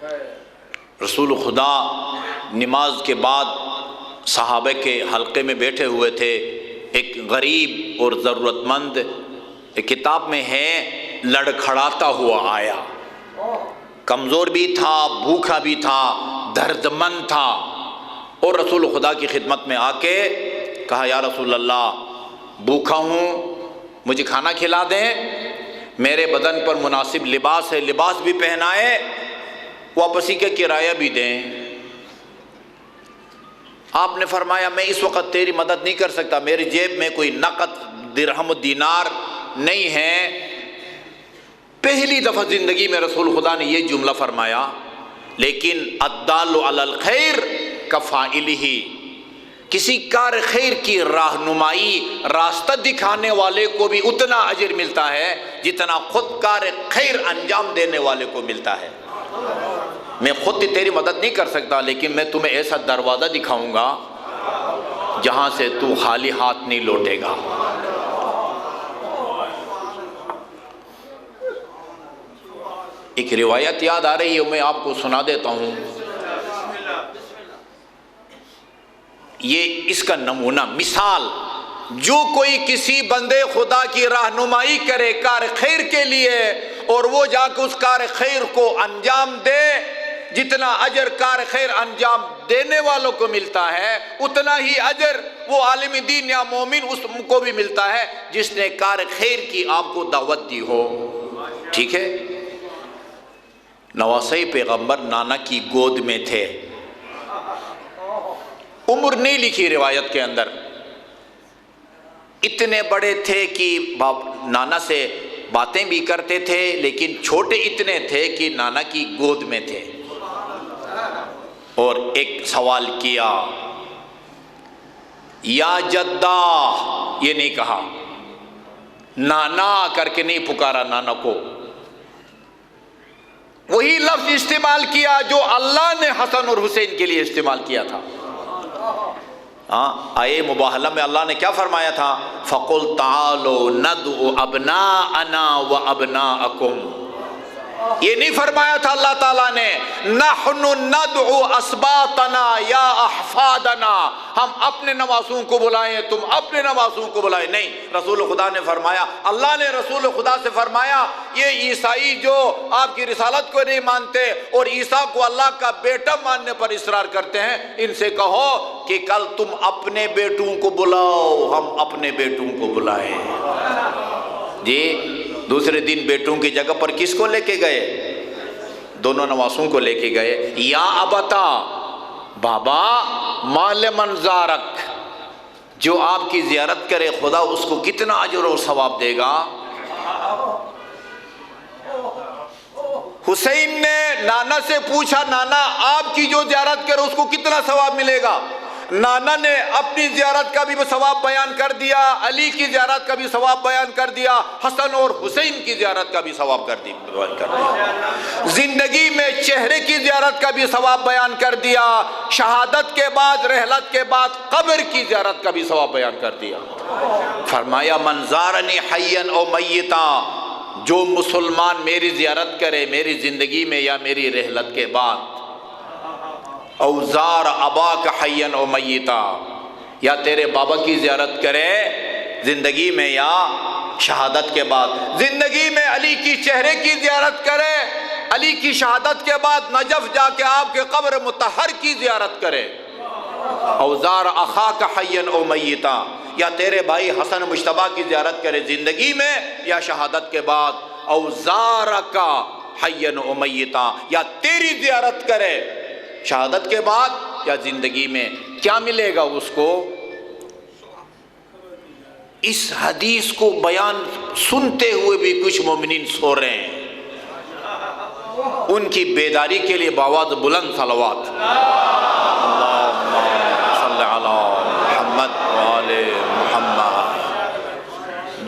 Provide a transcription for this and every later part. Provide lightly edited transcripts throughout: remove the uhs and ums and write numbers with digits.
رسول خدا نماز کے بعد صحابہ کے حلقے میں بیٹھے ہوئے تھے، ایک غریب اور ضرورت مند، ایک کتاب میں ہے لڑکھڑاتا ہوا آیا، کمزور بھی تھا، بھوکا بھی تھا، درد مند تھا، اور رسول خدا کی خدمت میں آ کے کہا یا رسول اللہ بھوکا ہوں، مجھے کھانا کھلا دیں، میرے بدن پر مناسب لباس ہے، لباس بھی پہنائے، واپسی کا کرایہ بھی دیں۔ آپ نے فرمایا میں اس وقت تیری مدد نہیں کر سکتا، میری جیب میں کوئی نقد درہم و دینار نہیں ہے۔ پہلی دفعہ زندگی میں رسول خدا نے یہ جملہ فرمایا، لیکن الدال علی الخیر کفاعلہ، کسی کار خیر کی رہنمائی، راستہ دکھانے والے کو بھی اتنا اجر ملتا ہے جتنا خود کار خیر انجام دینے والے کو ملتا ہے۔ میں خود تیری مدد نہیں کر سکتا، لیکن میں تمہیں ایسا دروازہ دکھاؤں گا جہاں سے تو خالی ہاتھ نہیں لوٹے گا۔ ایک روایت یاد آ رہی ہے، میں آپ کو سنا دیتا ہوں، یہ اس کا نمونہ، مثال، جو کوئی کسی بندے خدا کی رہنمائی کرے کار خیر کے لیے اور وہ جا کے اس کار خیر کو انجام دے، جتنا اجر کار خیر انجام دینے والوں کو ملتا ہے اتنا ہی اجر وہ عالم دین یا مومن اس کو بھی ملتا ہے جس نے کار خیر کی آپ کو دعوت دی ہو۔ ٹھیک ہے، نواسئی پیغمبر نانا کی گود میں تھے، عمر نہیں لکھی روایت کے اندر، اتنے بڑے تھے کہ نانا سے باتیں بھی کرتے تھے، لیکن چھوٹے اتنے تھے کہ نانا کی گود میں تھے۔ اور ایک سوال کیا، یا جدہ، یہ نہیں کہا، نانا کر کے نہیں پکارا نانا کو، وہی لفظ استعمال کیا جو اللہ نے حسن اور حسین کے لیے استعمال کیا تھا۔ آئے مباہلہ میں اللہ نے کیا فرمایا تھا؟ فَقُلْ تَعَالُوا نَدْعُ أَبْنَاءَنَا وَأَبْنَاءَكُمْ، یہ نہیں فرمایا تھا اللہ تعالیٰ نے نحن ندعو اسباطنا یا احفادنا، ہم اپنے نواسوں کو بلائیں تم اپنے نواسوں کو بلائیں، نہیں، رسول خدا نے فرمایا، اللہ نے رسول خدا سے فرمایا یہ عیسائی جو آپ کی رسالت کو نہیں مانتے اور عیسیٰ کو اللہ کا بیٹا ماننے پر اصرار کرتے ہیں، ان سے کہو کہ کل تم اپنے بیٹوں کو بلاؤ، ہم اپنے بیٹوں کو بلائیں۔ جی دوسرے دن بیٹوں کی جگہ پر کس کو لے کے گئے؟ دونوں نواسوں کو لے کے گئے۔ یا ابتا، بابا، مال منظارک، جو آپ کی زیارت کرے خدا اس کو کتنا اجر و ثواب دے گا۔ حسین نے نانا سے پوچھا، نانا آپ کی جو زیارت کرے اس کو کتنا ثواب ملے گا؟ نانا نے اپنی زیارت کا بھی ثواب بیان کر دیا، علی کی زیارت کا بھی ثواب بیان کر دیا، حسن اور حسین کی زیارت کا بھی ثواب بیان کر دیا، زندگی میں چہرے کی زیارت کا بھی ثواب بیان کر دیا، شہادت کے بعد، رحلت کے بعد قبر کی زیارت کا بھی ثواب بیان کر دیا۔ فرمایا من زارنی حیا او میتا، جو مسلمان میری زیارت کرے میری زندگی میں یا میری رحلت کے بعد، اوزار اباک حیا او میتا، یا تیرے بابا کی زیارت کرے زندگی میں یا شہادت کے بعد، زندگی میں علی کی چہرے کی زیارت کرے، علی کی شہادت کے بعد نجف جا کے آپ کے قبر مطہر کی زیارت کرے، اوزار اخاک حیا او میتا، یا تیرے بھائی حسن مجتبیٰ کی زیارت کرے زندگی میں یا شہادت کے بعد، اوزارک حیا او میتا، یا تیری زیارت کرے شہادت کے بعد یا زندگی میں، کیا ملے گا اس کو؟ اس حدیث کو بیان سنتے ہوئے بھی کچھ مومنین سو رہے ہیں، ان کی بیداری کے لیے بآواز بلند صلوات، اللہم صلی علی محمد وآل محمد۔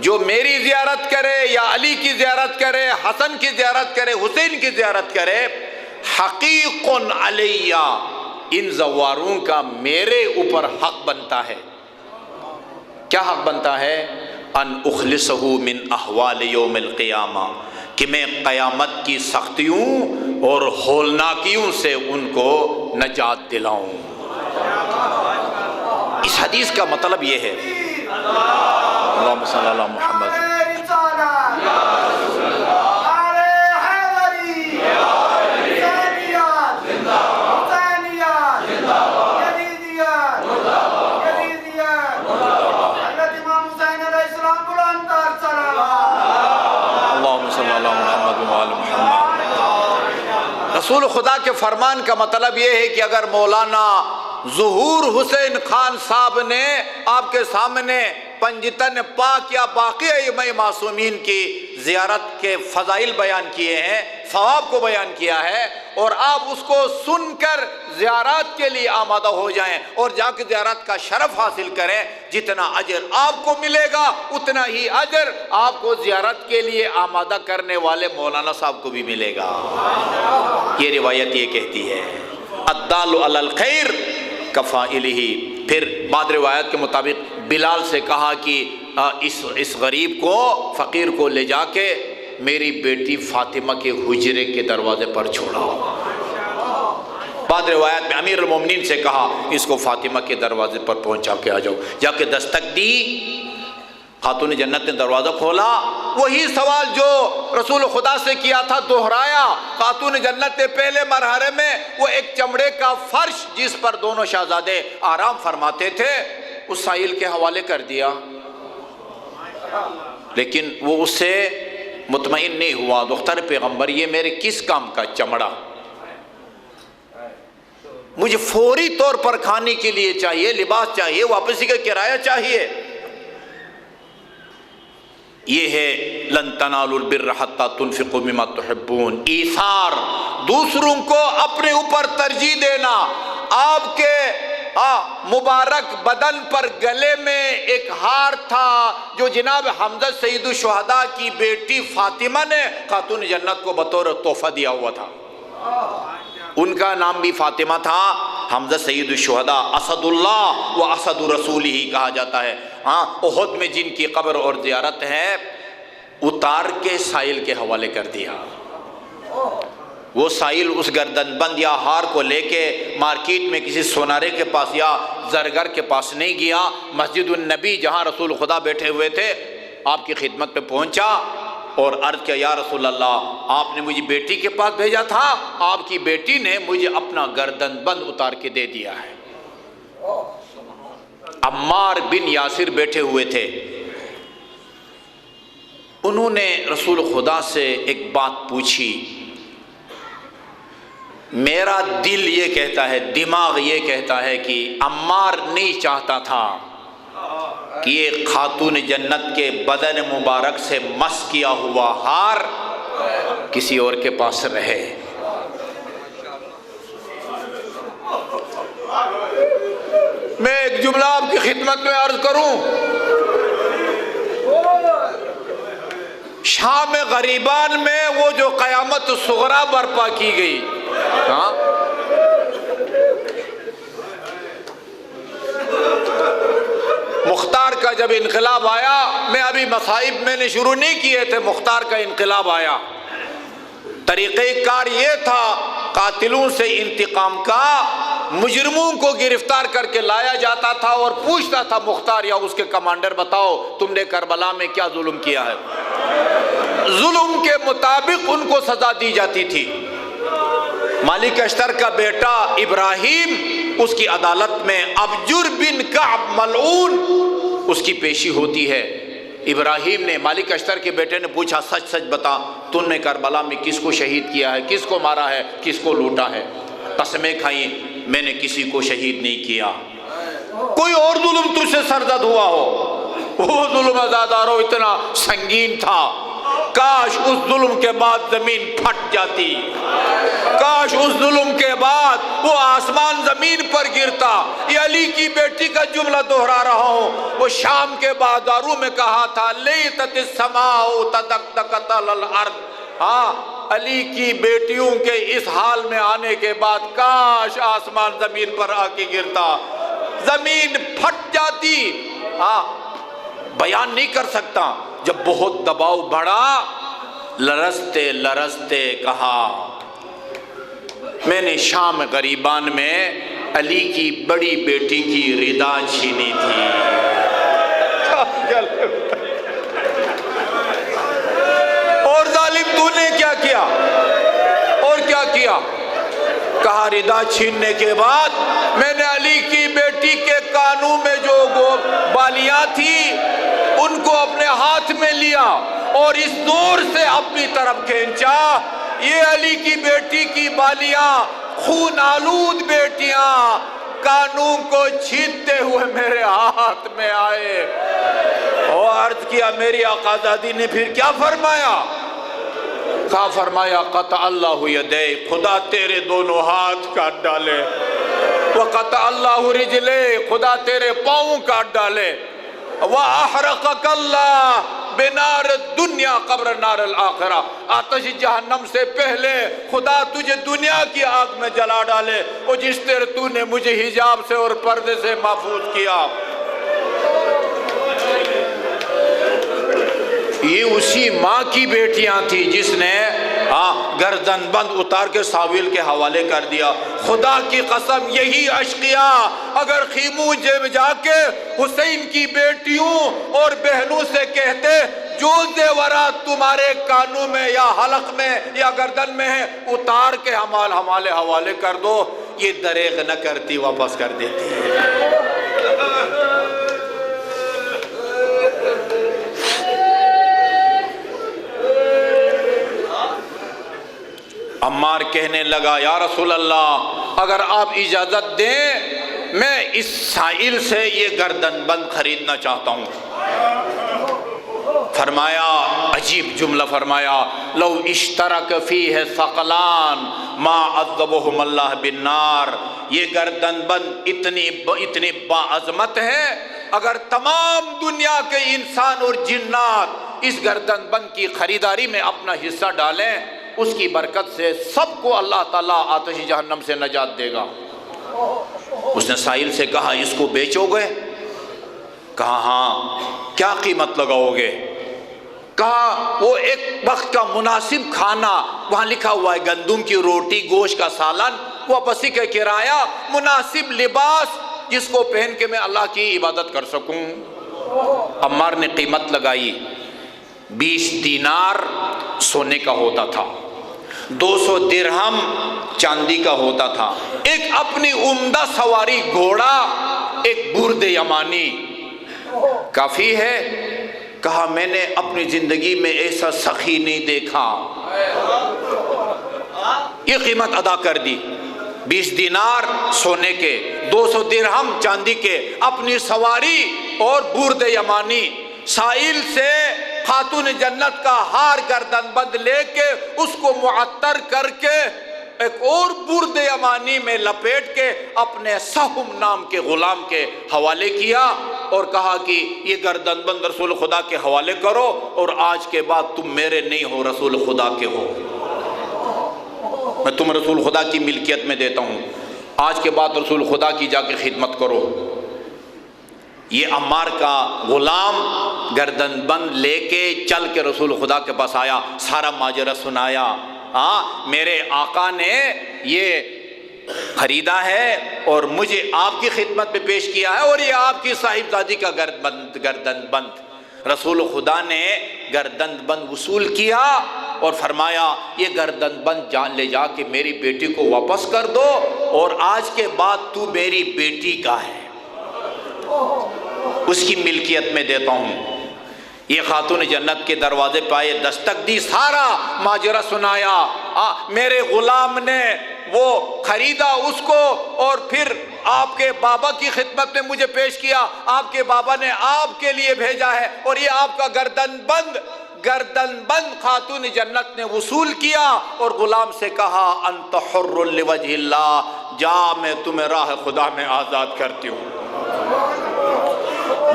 جو میری زیارت کرے یا علی کی زیارت کرے، حسن کی زیارت کرے، حسین کی زیارت کرے، حقیق علیہ، ان زواروں کا میرے اوپر حق بنتا ہے۔ کیا حق بنتا ہے؟ ان اخلصہ من احوال یوم القیامہ، کہ میں قیامت کی سختیوں اور ہولناکیوں سے ان کو نجات دلاؤں۔ اس حدیث کا مطلب یہ ہے، اللہم صلی اللہ محمد، رسول خدا کے فرمان کا مطلب یہ ہے کہ اگر مولانا ظہور حسین خان صاحب نے آپ کے سامنے پنجتن پاک یا باقی ائمہ معصومین کی زیارت کے فضائل بیان کیے ہیں، ثواب کو بیان کیا ہے، اور آپ اس کو سن کر زیارت کے لیے آمادہ ہو جائیں اور جا کے زیارت کا شرف حاصل کریں، جتنا اجر آپ کو ملے گا اتنا ہی اجر آپ کو زیارت کے لیے آمادہ کرنے والے مولانا صاحب کو بھی ملے گا۔ یہ روایت یہ کہتی ہے، الدال علی الخیر کفاعلہ۔ پھر بعد روایت کے مطابق بلال سے کہا کہ اس غریب کو، فقیر کو لے جا کے میری بیٹی فاطمہ کے حجرے کے دروازے پر چھوڑا۔ بعد روایت میں امیر المومنین سے کہا اس کو فاطمہ کے دروازے پر پہنچا کے آ جاؤ۔ جا کے دستک دی، خاتون جنت نے دروازہ کھولا، وہی سوال جو رسول خدا سے کیا تھا دہرایا۔ خاتون جنت نے پہلے مرحلے میں وہ ایک چمڑے کا فرش جس پر دونوں شہزادے آرام فرماتے تھے اس سائل کے حوالے کر دیا، لیکن وہ اس سے مطمئن نہیں ہوا۔ دختر پیغمبر، یہ میرے کس کام کا چمڑا؟ مجھے فوری طور پر کھانے کے لیے چاہیے، لباس چاہیے، واپسی کا کرایہ چاہیے۔ یہ ہے لن تنالوا البر حتی تنفقوا مما تحبون، ایثار، دوسروں کو اپنے اوپر ترجیح دینا۔ آپ کے مبارک بدن پر گلے میں ایک ہار تھا جو جناب حمزہ سید الشہداء کی بیٹی فاطمہ نے خاتون جنت کو بطور تحفہ دیا ہوا تھا۔ ان کا نام بھی فاطمہ تھا، حمزہ سید الشہداء، اسد اللہ و اسد رسولہ کہا جاتا ہے۔ احد میں جن کی قبر اور زیارت ہے، اتار کے سائل کے حوالے کر دیا۔ وہ سائل اس گردن بند یا ہار کو لے کے مارکیٹ میں کسی سونارے کے پاس یا زرگر کے پاس نہیں گیا، مسجد النبی جہاں رسول خدا بیٹھے ہوئے تھے آپ کی خدمت پہ پہنچا اور عرض کیا، یا رسول اللہ، آپ نے مجھے بیٹی کے پاس بھیجا تھا، آپ کی بیٹی نے مجھے اپنا گردن بند اتار کے دے دیا ہے۔ عمار بن یاسر بیٹھے ہوئے تھے، انہوں نے رسول خدا سے ایک بات پوچھی۔ میرا دل یہ کہتا ہے، دماغ یہ کہتا ہے کہ عمار نہیں چاہتا تھا کہ یہ خاتون جنت کے بدن مبارک سے مس کیا ہوا ہار کسی اور کے پاس رہے۔ میں ایک جملہ آپ کی خدمت میں عرض کروں، شام غریبان میں وہ جو قیامت صغریٰ برپا کی گئی، مختار کا جب انقلاب آیا، میں ابھی مصائب میں نے شروع نہیں کیے تھے، مختار کا انقلاب آیا، طریقہ کار یہ تھا قاتلوں سے انتقام کا، مجرموں کو گرفتار کر کے لایا جاتا تھا اور پوچھتا تھا مختار یا اس کے کمانڈر، بتاؤ تم نے کربلا میں کیا ظلم کیا ہے؟ ظلم کے مطابق ان کو سزا دی جاتی تھی۔ مالک اشتر کا بیٹا ابراہیم، اس کی عدالت میں ابجر بن کعب ملعون اس کی پیشی ہوتی ہے۔ ابراہیم نے، مالک اشتر کے بیٹے نے پوچھا، سچ سچ بتا، تم نے کربلا میں کس کو شہید کیا ہے، کس کو مارا ہے، کس کو لوٹا ہے؟ قسمیں کھائیں، میں نے کسی کو شہید نہیں کیا۔ کوئی اور ظلم تجھ سے سرزد ہوا ہو، وہ ظلم ازادارو اتنا سنگین تھا، کاش اس ظلم کے بعد زمین پھٹ جاتی، کاش اس ظلم کے بعد وہ آسمان زمین پر گرتا۔ یہ علی کی بیٹی کا جملہ دہرا رہا ہوں، وہ شام کے بازاروں میں کہا تھا، لیتت السماء تدکدکت علی الارض۔ ہاں، علی کی بیٹیوں کے اس حال میں آنے کے بعد کاش آسمان زمین پر آ کے گرتا، زمین پھٹ جاتی۔ ہاں، بیان نہیں کر سکتا، جب بہت دباؤ بڑھا لرزتے لرزتے کہا میں نے شام غریبان میں علی کی بڑی بیٹی کی ردا چھینی تھی۔ اور ظالم تو نے کیا کیا؟ اور کیا کیا؟ کہا ردا چھیننے کے بعد میں نے علی کی بیٹی کے کانوں میں جو بالیاں تھی ان کو اپنے ہاتھ میں لیا اور اس زور سے اپنی طرف کھینچا، یہ علی کی بیٹی کی بالیاں خون آلود بیٹیاں کانوں کو چھینتے ہوئے میرے ہاتھ میں آئے۔ اور عرض کیا میری آقازادی نے پھر کیا فرمایا؟ کہا فرمایا قطع اللہ یدے، خدا تیرے دونوں ہاتھ کاٹ ڈالے، وقطع اللہ رجلے، خدا تیرے پاؤں کاٹ ڈالے، وَأَحْرَقَكَ اللَّهُ بِنَارِ الدُّنْيَا قَبْرَ نَارِ الْآخِرَةِ، آتش جہنم سے پہلے خدا تجھے دنیا کی آگ میں جلا ڈالے، اور جس طرح تو نے مجھے حجاب سے اور پردے سے محفوظ کیا۔ یہ اسی ماں کی بیٹیاں تھی جس نے گردن بند اتار کے ساویل کے حوالے کر دیا۔ خدا کی قسم یہی اشقیاء اگر خیموں میں جا کے حسین کی بیٹیوں اور بہنوں سے کہتے جو زیورات تمہارے کانوں میں یا حلق میں یا گردن میں ہے اتار کے ہمارے حوالے کر دو، یہ دریغ نہ کرتی، واپس کر دیتی ہے۔ عمار کہنے لگا یا رسول اللہ اگر آپ اجازت دیں میں اس سائل سے یہ گردن بند خریدنا چاہتا ہوں۔ فرمایا عجیب جملہ فرمایا لو اشترک فیہ ثقلان ما عذبہم اللہ بالنار، یہ گردن بند اتنی باعظمت ہے اگر تمام دنیا کے انسان اور جنات اس گردن بند کی خریداری میں اپنا حصہ ڈالیں اس کی برکت سے سب کو اللہ تعالیٰ آتش جہنم سے نجات دے گا۔ اس نے سائل سے کہا اس کو بیچو گے؟ کہا ہاں۔ کیا قیمت لگاؤ گے؟ کہا وہ ایک وقت کا مناسب کھانا، وہاں لکھا ہوا ہے گندم کی روٹی، گوشت کا سالن، وہ بسی کا کرایہ، مناسب لباس جس کو پہن کے میں اللہ کی عبادت کر سکوں۔ عمار نے قیمت لگائی، 20 دینار سونے کا ہوتا تھا، 200 درہم چاندی کا ہوتا تھا، ایک اپنی عمدہ سواری گھوڑا، ایک برد یمانی، کافی ہے؟ کہا میں نے اپنی زندگی میں ایسا سخی نہیں دیکھا۔ یہ قیمت ادا کر دی، 20 دینار سونے کے، 200 درہم چاندی کے، اپنی سواری اور برد یمانی۔ سائل سے خاتون جنت کا ہار گردن بند لے کے اس کو معطر کر کے ایک اور برد یمانی میں لپیٹ کے اپنے سہم نام کے غلام کے حوالے کیا اور کہا کہ یہ گردن بند رسول خدا کے حوالے کرو اور آج کے بعد تم میرے نہیں ہو، رسول خدا کے ہو، میں تم رسول خدا کی ملکیت میں دیتا ہوں، آج کے بعد رسول خدا کی جا کے خدمت کرو۔ یہ عمار کا غلام گردن بند لے کے چل کے رسول خدا کے پاس آیا، سارا ماجرا سنایا، میرے آقا نے یہ خریدا ہے اور مجھے آپ کی خدمت میں پیش کیا ہے اور یہ آپ کی صاحبزادی کا گردن بند۔ رسول خدا نے گردن بند وصول کیا اور فرمایا یہ گردن بند جان لے جا کے میری بیٹی کو واپس کر دو اور آج کے بعد تو میری بیٹی کا ہے، اس کی ملکیت میں دیتا ہوں۔ یہ خاتون جنت کے دروازے پائے، دستک دی، سارا ماجرا سنایا، میرے غلام نے وہ خریدا اس کو اور پھر آپ کے بابا کی خدمت میں مجھے پیش کیا، آپ کے بابا نے آپ کے لیے بھیجا ہے اور یہ آپ کا گردن بند خاتون جنت نے وصول کیا اور غلام سے کہا انت حر لوجہ اللہ، جا میں تمہیں راہ خدا میں آزاد کرتی ہوں۔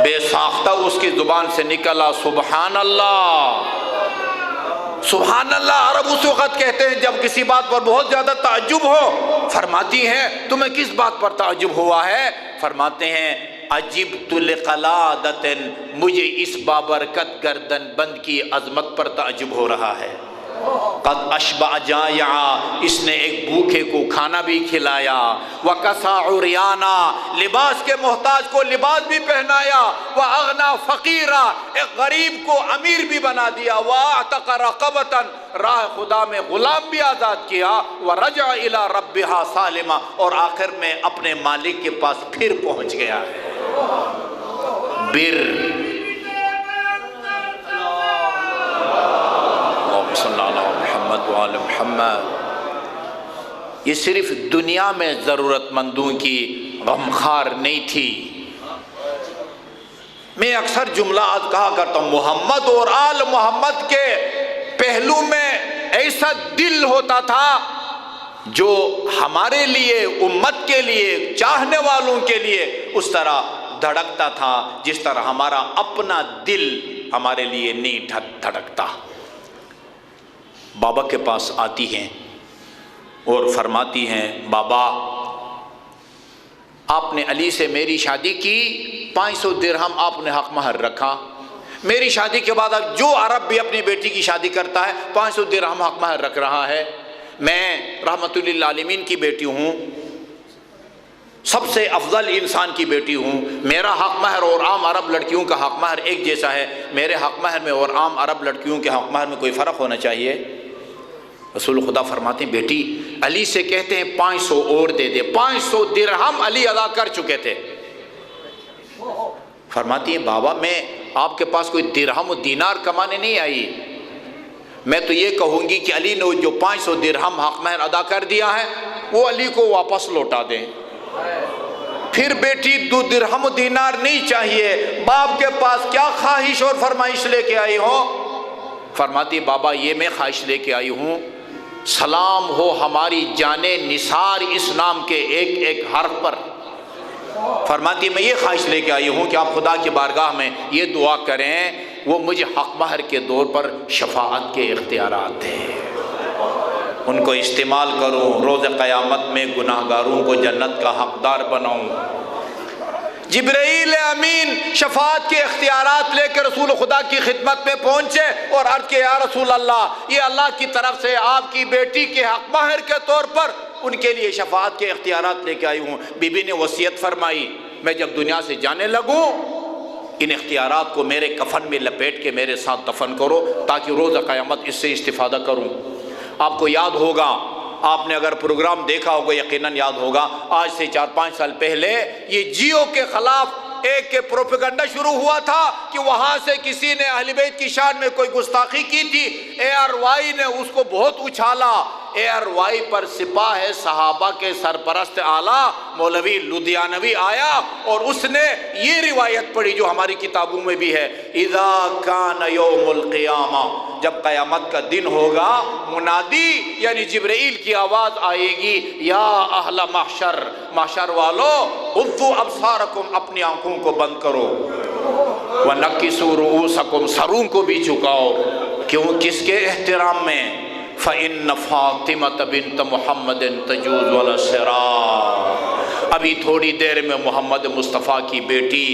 بے ساختہ اس کی زبان سے نکلا سبحان اللہ، سبحان اللہ۔ عرب اس وقت کہتے ہیں جب کسی بات پر بہت زیادہ تعجب ہو، فرماتی ہیں تمہیں کس بات پر تعجب ہوا ہے؟ فرماتے ہیں عجبت لقلادۃ، مجھے اس بابرکت گردن بند کی عظمت پر تعجب ہو رہا ہے۔ قد اشبع جائعا، اس نے ایک بھوکے کو کھانا بھی کھلایا، وکسا عریانا، لباس کے محتاج کو لباس بھی پہنایا، واغنا فقیرا، ایک غریب کو امیر بھی بنا دیا، واعتق رقبتا، راہ خدا میں غلام بھی آزاد کیا، ورجع الی ربها سالما، اور آخر میں اپنے مالک کے پاس پھر پہنچ گیا ہے۔ بر، اللہم صلی علی محمد وآل محمد۔ یہ صرف دنیا میں ضرورت مندوں کی غمخوار نہیں تھی۔ میں اکثر جملہ کہا کرتا ہوں، محمد اور آل محمد کے پہلو میں ایسا دل ہوتا تھا جو ہمارے لیے، امت کے لیے، چاہنے والوں کے لیے اس طرح دھڑکتا تھا جس طرح ہمارا اپنا دل ہمارے لیے نہیں دھڑکتا۔ بابا کے پاس آتی ہیں اور فرماتی ہیں، بابا آپ نے علی سے میری شادی کی، 500 درہم آپ نے حق مہر رکھا، میری شادی کے بعد اب جو عرب بھی اپنی بیٹی کی شادی کرتا ہے 500 درہم حق مہر رکھ رہا ہے۔ میں رحمت للعالمین کی بیٹی ہوں، سب سے افضل انسان کی بیٹی ہوں، میرا حق مہر اور عام عرب لڑکیوں کا حق مہر ایک جیسا ہے، میرے حق مہر میں اور عام عرب لڑکیوں کے حق مہر میں کوئی فرق ہونا چاہیے؟ رسول خدا فرماتے ہیں، بیٹی علی سے کہتے ہیں 500 اور دے دے۔ 500 درہم علی ادا کر چکے تھے۔ فرماتی ہیں، بابا میں آپ کے پاس کوئی درہم و دینار کمانے نہیں آئی، میں تو یہ کہوں گی کہ علی نے جو 500 درہم حق مہر ادا کر دیا ہے وہ علی کو واپس لوٹا دیں۔ پھر بیٹی 2 درہم و دینار نہیں چاہیے، باپ کے پاس کیا خواہش اور فرمائش لے کے آئی ہو؟ فرماتی، بابا یہ میں خواہش لے کے آئی ہوں، سلام ہو ہماری جان نثار اس نام کے ایک ایک حرف پر۔ فرماتی میں یہ خواہش لے کے آئی ہوں کہ آپ خدا کی بارگاہ میں یہ دعا کریں وہ مجھے حق مہر کے دور پر شفاعت کے اختیارات دیں، ان کو استعمال کروں، روز قیامت میں گناہگاروں کو جنت کا حقدار بناؤں۔ جبرائیل امین شفاعت کے اختیارات لے کے رسول خدا کی خدمت میں پہنچے اور عرض کہ یا رسول اللہ، یہ اللہ کی طرف سے آپ کی بیٹی کے حق مہر کے طور پر ان کے لیے شفاعت کے اختیارات لے کے آئی ہوں۔ بی بی نے وصیت فرمائی، میں جب دنیا سے جانے لگوں ان اختیارات کو میرے کفن میں لپیٹ کے میرے ساتھ دفن کرو تاکہ روز قیامت اس سے استفادہ کروں۔ آپ کو یاد ہوگا، آپ نے اگر پروگرام دیکھا ہوگا یقیناً یاد ہوگا، آج سے 4-5 سال پہلے یہ جیو کے خلاف ایک پروپیگنڈا شروع ہوا تھا کہ وہاں سے کسی نے اہل بیت کی شان میں کوئی گستاخی کی تھی، اے آر وائی نے اس کو بہت اچھالا۔ اے آر وائی پر سپاہ صحابہ کے سرپرست اعلیٰ مولوی لدھیانوی آیا اور اس نے یہ روایت پڑھی جو ہماری کتابوں میں بھی ہے، اذا کان یوم القیامہ، جب قیامت کا دن ہوگا، منادی یعنی جبرائیل کی آواز آئے گی، یا اہل محشر، محشر والو، غضوا ابصارکم، اپنی آنکھوں کو بند کرو، وَنَكِّسُوا رُؤُوسَكُمْ، سروں کو بھی جھکاؤ، کیوں؟ کس کے احترام میں؟ فَإِنَّ فَاطِمَةَ بِنْتَ مُحَمَّدٍ تَجُوزُ عَلَى الصِّرَاطِ، ابھی تھوڑی دیر میں محمد مصطفیٰ کی بیٹی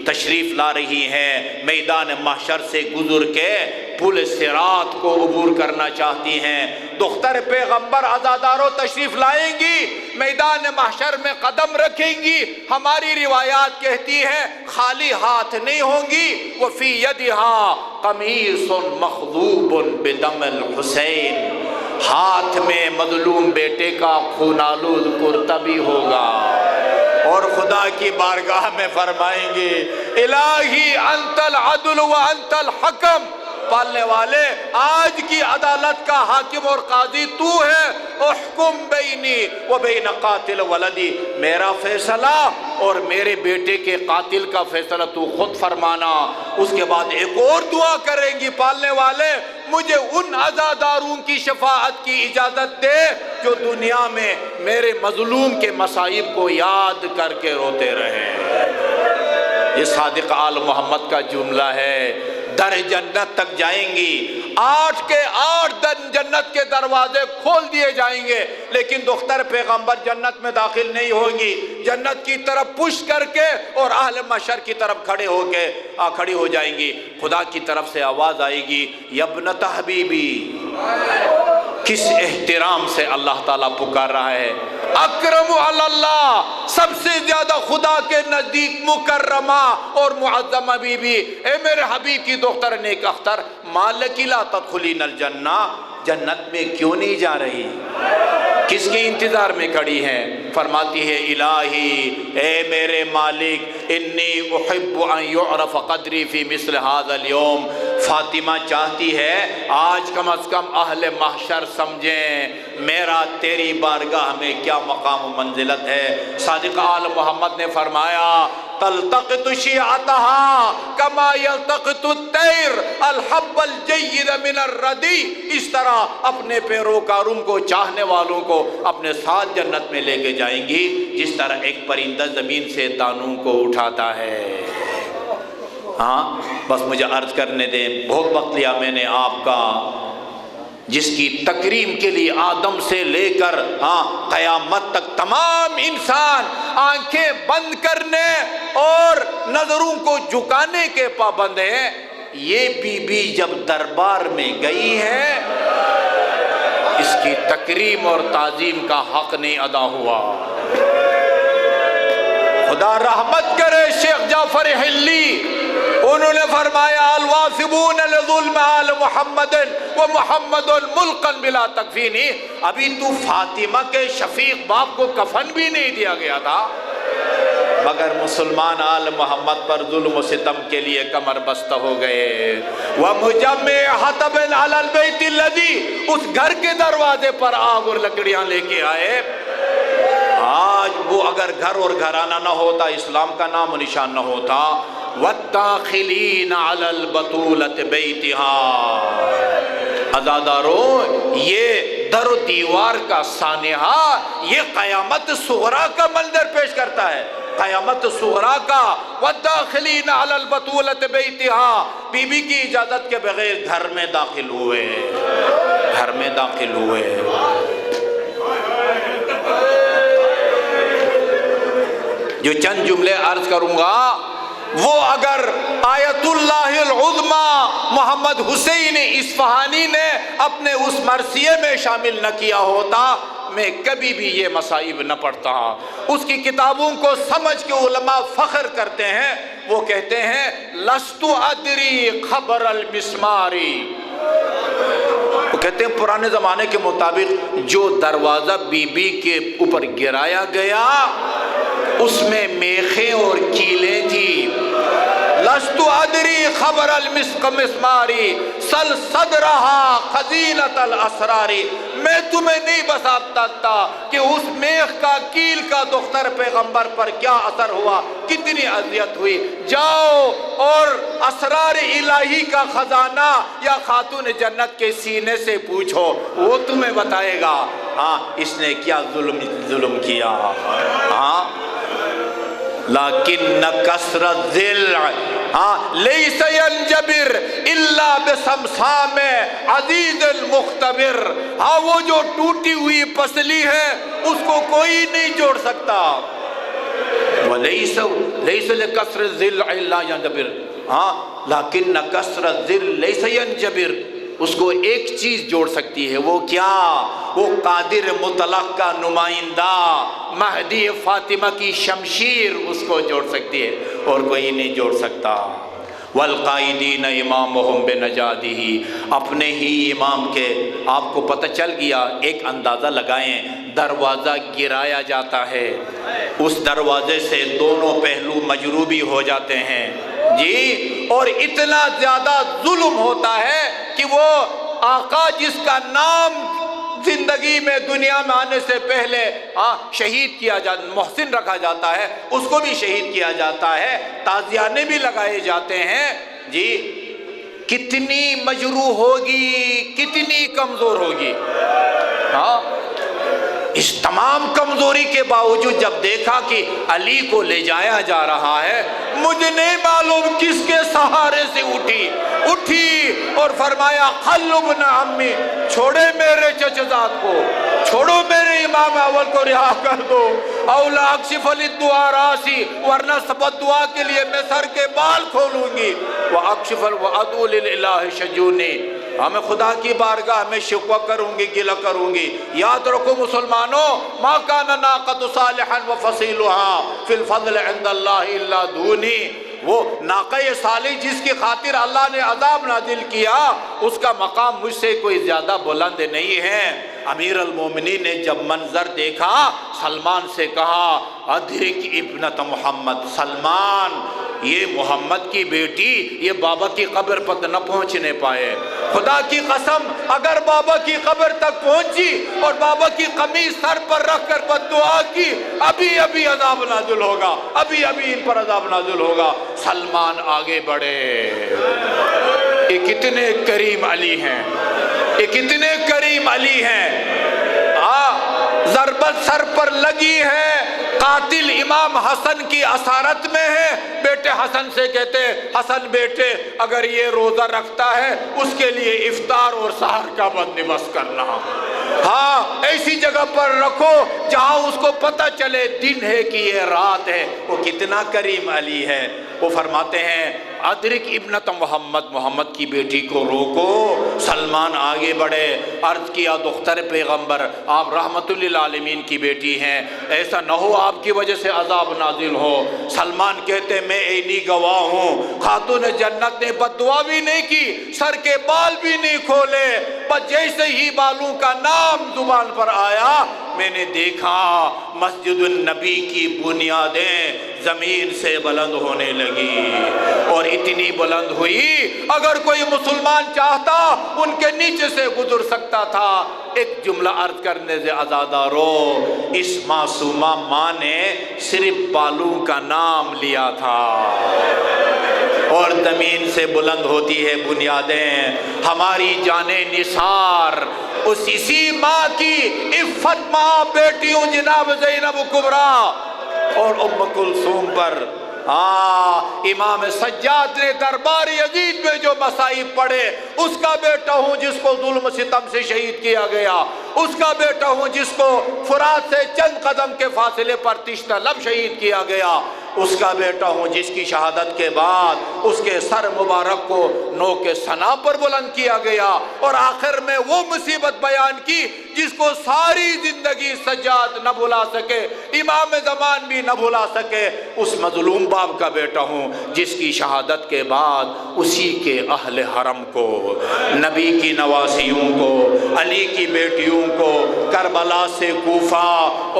تشریف لا رہی ہیں، میدان محشر سے گزر کے پل صراط کو عبور کرنا چاہتی ہیں۔ دختر پیغمبر عزادارو تشریف لائیں گی، میدان محشر میں قدم رکھیں گی، ہماری روایات کہتی ہیں خالی ہاتھ نہیں ہوں گی، وَفِي يَدِهَا قَمِيصٌ مَخْضُوبٌ بِدَمِ الْحُسَيْنِ، ہاتھ میں مظلوم بیٹے کا خونالود کرتا بھی ہوگا، اور خدا کی بارگاہ میں فرمائیں گے، الہی انت العدل و انت الحکم، پالنے والے آج کی عدالت کا حاکم اور قاضی تو ہے، احکم بینی و بین قاتل ولدی، میرا فیصلہ اور میرے بیٹے کے قاتل کا فیصلہ تو خود فرمانا۔ اس کے بعد ایک اور دعا کریں گی، پالنے والے مجھے ان عزاداروں کی شفاعت کی اجازت دے جو دنیا میں میرے مظلوم کے مصائب کو یاد کر کے روتے رہے۔ یہ صادق آل محمد کا جملہ ہے۔ در جنت تک جائیں گی، 8 کے 8 جنت کے دروازے کھول دیے جائیں گے، لیکن دختر پیغمبر جنت میں داخل نہیں ہوگی، جنت کی طرف پش کر کے اور اہل محشر کی طرف کھڑی ہو جائیں گی۔ خدا کی طرف سے آواز آئے گی، یا ابنت حبیبی۔ کس احترام سے اللہ تعالیٰ پکار رہا ہے، اکرم علی اللہ، سب سے زیادہ خدا کے نزدیک مکرمہ اور معظمہ بی بی، اے میرے حبیب کی دختر نیک اختر، مالک لا تدخلین الجنہ، جنت میں کیوں نہیں جا رہی؟ کس کے انتظار میں کھڑی ہیں؟ فرماتی ہے، الہی اے میرے مالک، انی احب ان یعرف قدری فی مثل ھذا اليوم، فاطمہ چاہتی ہے آج کم از کم اہل محشر سمجھیں میرا تیری بارگاہ میں کیا مقام و منزلت ہے۔ صادق آل محمد نے فرمایا، تلتقط شیعتہا کما یلتقط الطیر الحب الجید من الردی، اس طرح اپنے پیروکاروں کو، چاہنے والوں کو اپنے ساتھ جنت میں لے کے جائیں گی جس طرح ایک پرندہ زمین سے دانوں کو اٹھاتا ہے۔ ہاں بس مجھے عرض کرنے دیں، بہت وقت لیا میں نے آپ کا، جس کی تکریم کے لیے آدم سے لے کر قیامت تک تمام انسان آنکھیں بند کرنے اور نظروں کو جھکانے کے پابند ہیں، یہ بی بی جب دربار میں گئی ہے اس کی تکریم اور تعظیم کا حق نہیں ادا ہوا۔ خدا رحمت کرے شیخ جعفر حلی، انہوں نے فرمایا، الواثبون لظلم آل محمد و محمد ملقا بلا تکفینی، ابھی تو فاطمہ کے شفیق باپ کو کفن بھی نہیں دیا گیا تھا، مگر مسلمان آل محمد پر ظلم و ستم کے لیے کمر بستہ ہو گئے۔ وَمُجَمِّعْ حَطَبٍ عَلَى الْبَيْتِ الَّذِي، اس گھر کے دروازے پر آگ اور لکڑیاں لے کے آئے۔ آج وہ اگر گھر اور گھرانہ نہ ہوتا، اسلام کا نام و نشان نہ ہوتا۔ وَالدَّاخِلِينَ عَلَى الْبَطُولَةِ بَيْتِهَا، عزاداروں یہ در و دیوار کا سانحہ یہ قیامت صغریٰ کا منظر پیش کرتا ہے، قیامت صغریٰ کا۔ وَالدَّاخِلِينَ عَلَى الْبَطُولَةِ بَيْتِهَا، بی بی کی اجازت کے بغیر گھر میں داخل ہوئے، گھر میں داخل ہوئے۔ جو چند جملے عرض کروں گا وہ اگر آیت اللہ العظمی محمد حسین اصفہانی نے اپنے اس مرثیے میں شامل نہ کیا ہوتا، میں کبھی بھی یہ مصائب نہ پڑھتا۔ اس کی کتابوں کو سمجھ کے علماء فخر کرتے ہیں، وہ کہتے ہیں لست ادری خبر المسماری، وہ کہتے ہیں پرانے زمانے کے مطابق جو دروازہ بی بی کے اوپر گرایا گیا اس میں میخیں اور کیلیں تھی۔ لست ادری خبر المسماری سل صدرہا خزینۃ الاسراری، میں تمہیں نہیں بتا سکتا کہ اس میخ کا، کیل کا دختر پیغمبر پر کیا اثر ہوا، کتنی اذیت ہوئی۔ جاؤ اور اسرار الہی کا خزانہ یا خاتون جنت کے سینے سے پوچھو، وہ تمہیں بتائے گا ہاں اس نے کیا ظلم کیا۔ ہاں لیکن کثرت ذل لیس ینجبر الا بسمسام عزیز المختبر، ہاں وہ جو ٹوٹی ہوئی پسلی ہے اس کو کوئی نہیں جوڑ سکتا۔ لیس لکثرت ذل الا ینجبر، ہاں لیکن کثرت ذل لیس ینجبر، اس کو ایک چیز جوڑ سکتی ہے، وہ کیا؟ وہ قادر مطلق کا نمائندہ مہدی فاطمہ کی شمشیر اس کو جوڑ سکتی ہے، اور کوئی نہیں جوڑ سکتا۔ والقائدین امامہم بنجادہ، اپنے ہی امام کے، آپ کو پتہ چل گیا، ایک اندازہ لگائیں، دروازہ گرایا جاتا ہے، اس دروازے سے دونوں پہلو مجروبی ہو جاتے ہیں جی، اور اتنا زیادہ ظلم ہوتا ہے کہ وہ آقا جس کا نام زندگی میں دنیا میں آنے سے پہلے شہید کیا جاتا، محسن رکھا جاتا ہے، اس کو بھی شہید کیا جاتا ہے، تازیانے بھی لگائے جاتے ہیں جی، کتنی مجروح ہوگی، کتنی کمزور ہوگی۔ ہاں اس تمام کمزوری کے باوجود جب دیکھا کہ علی کو لے جایا جا رہا ہے، مجھے نہیں معلوم کس کے سہارے سے اٹھی اور فرمایا خلو ابن عمی، چھوڑے میرے چچزاد کو، چھوڑو میرے امام اول کو، رہا کر دو، اولا اکشف للدعاء راسی، ورنہ سبت دعا کے لیے میں سر کے بال کھولوں گی، وَأَكْشِفَ وَأَدْعُو لِلْإِلَٰهِ شَجُونِي، ہمیں خدا کی بارگاہ میں شکوہ کروں گی، گلہ کروں گی۔ یاد رکھو مسلمانوں، مَا كَانَ نَاقَةُ صَالِحًا وَفَصِيلُهَا فِي الْفَضْلِ عِنْدَ اللَّهِ إِلَّا دُونِي، وہ ناقہ صالح جس کی خاطر اللہ نے عذاب نازل کیا، اس کا مقام مجھ سے کوئی زیادہ بلند نہیں ہے۔ امیر المومنین نے جب منظر دیکھا، سلمان سے کہا ادرک ابنت محمد، سلمان یہ محمد کی بیٹی یہ بابا کی قبر پر نہ پہنچنے پائے، خدا کی قسم اگر بابا کی قبر تک پہنچی اور بابا کی قمیص سر پر رکھ کر بد دعا کی، ابھی عذاب نازل ہوگا، ابھی ان پر عذاب نازل ہوگا۔ سلمان آگے بڑھے، یہ کتنے کریم علی ہیں، یہ کتنے کریم علی ہیں۔ ضربت سر پر لگی ہے، قاتل امام حسن کی اسارت میں ہے، بیٹے حسن سے کہتے حسن بیٹے اگر یہ روزہ رکھتا ہے اس کے لیے افطار اور سحر کا بندوبست کرنا، ہاں ایسی جگہ پر رکھو جہاں اس کو پتہ چلے دن ہے کہ یہ رات ہے۔ وہ کتنا کریم علی ہے۔ وہ فرماتے ہیں ادرک ابنت محمد، محمد کی بیٹی کو روکو۔ سلمان آگے بڑھے، عرض کیا دختر پیغمبر آپ رحمت للعالمین کی بیٹی ہیں، ایسا نہ ہو آپ کی وجہ سے عذاب نازل ہو۔ سلمان کہتے میں عینی گواہ ہوں، خاتون جنت نے بد دعا بھی نہیں کی، سر کے بال بھی نہیں کھولے، بس جیسے ہی بالوں کا نام زبان پر آیا میں نے دیکھا مسجد النبی کی بنیادیں زمین سے بلند ہونے لگی، اور اتنی بلند ہوئی اگر کوئی مسلمان چاہتا ان کے نیچے سے گزر سکتا تھا۔ ایک جملہ عرض کرنے سے آزادارو، اس معصومہ ماں نے صرف بالوں کا نام لیا تھا اور زمین سے بلند ہوتی ہے بنیادیں۔ ہماری جانیں نثار اسی ماں کی عفت ماں بیٹیوں جناب زینب کبریٰ اور ام کلثوم پر امام سجاد نے دربار یزید میں جو مصائب پڑھے، اس کا بیٹا ہوں جس کو ظلم ستم سے شہید کیا گیا، اس کا بیٹا ہوں جس کو فرات سے چند قدم کے فاصلے پر تشت لب شہید کیا گیا، اس کا بیٹا ہوں جس کی شہادت کے بعد اس کے سر مبارک کو نوک ثنا پر بلند کیا گیا، اور آخر میں وہ مصیبت بیان کی جس کو ساری زندگی سجاد نہ بھلا سکے، امام زمان بھی نہ بھلا سکے۔ اس مظلوم باپ کا بیٹا ہوں جس کی شہادت کے بعد اسی کے اہل حرم کو، نبی کی نواسیوں کو، علی کی بیٹیوں کو کربلا سے کوفہ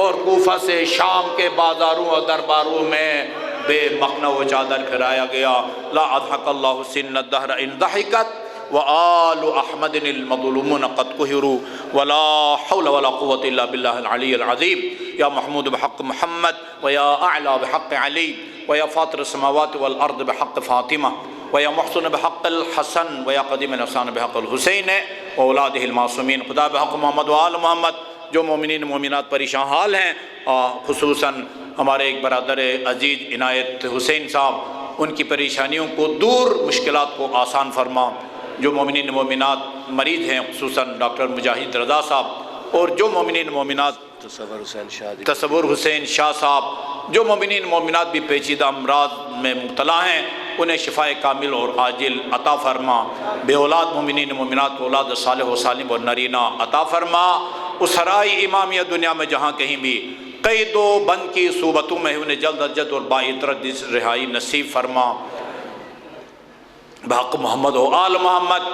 اور کوفہ سے شام کے بازاروں اور درباروں میں بے مخنہ و چادر پھرایا گیا۔ لا اضحک اللہ سن الدہر ان ضحکت وآل احمد المظلومون قد قہروا ولا حول ولا قوة الا باللہ العلی العظیم۔ یا محمود بحق محمد ویا اعلی بحق علی ویا فاطر السماوات والارض بحق فاطمہ ویا محسن بحق الحسن ویا قدیم الحسن بحق الحسین واولادہ المعصومین۔ خدا بحق محمد وآل محمد جو مومنین مومنات پریشان حال ہیں، خصوصاً ہمارے ایک برادر عزیز عنایت حسین صاحب، ان کی پریشانیوں کو دور، مشکلات کو آسان فرما۔ جو مومنین مومنات مریض ہیں خصوصاً ڈاکٹر مجاہد رضا صاحب، اور جو مومنین مومنات تصور حسین شاہ صاحب، جو مومنین مومنات بھی پیچیدہ امراض میں مبتلا ہیں، انہیں شفاء کامل اور عاجل عطا فرما۔ بے اولاد مومنین مومنات کو اولاد صالح و سالم اور نرینہ عطا فرما۔ اسرائے امامیہ دنیا میں جہاں کہیں بھی قید و بند کی صوبتوں میں انہیں جلد از جلد اور باعترت رہائی نصیب فرما۔ بحق محمد و آل محمد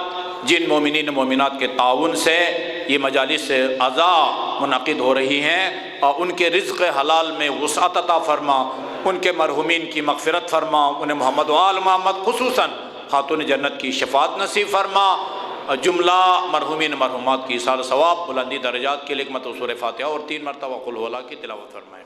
جن مومنین مومنات کے تعاون سے یہ مجالس اعضاء منعقد ہو رہی ہیں، اور ان کے رزق حلال میں وسعت عطا فرما، ان کے مرحومین کی مغفرت فرما، انہیں محمد و آل محمد خصوصاً خاتون جنت کی شفاعت نصیب فرما۔ جملہ مرحومین مرحومات کی ایصال ثواب، بلندی درجات کے لیے حکمت و سورہ فاتحہ اور 3 مرتبہ قل هو اللہ کی تلاوت فرمائے۔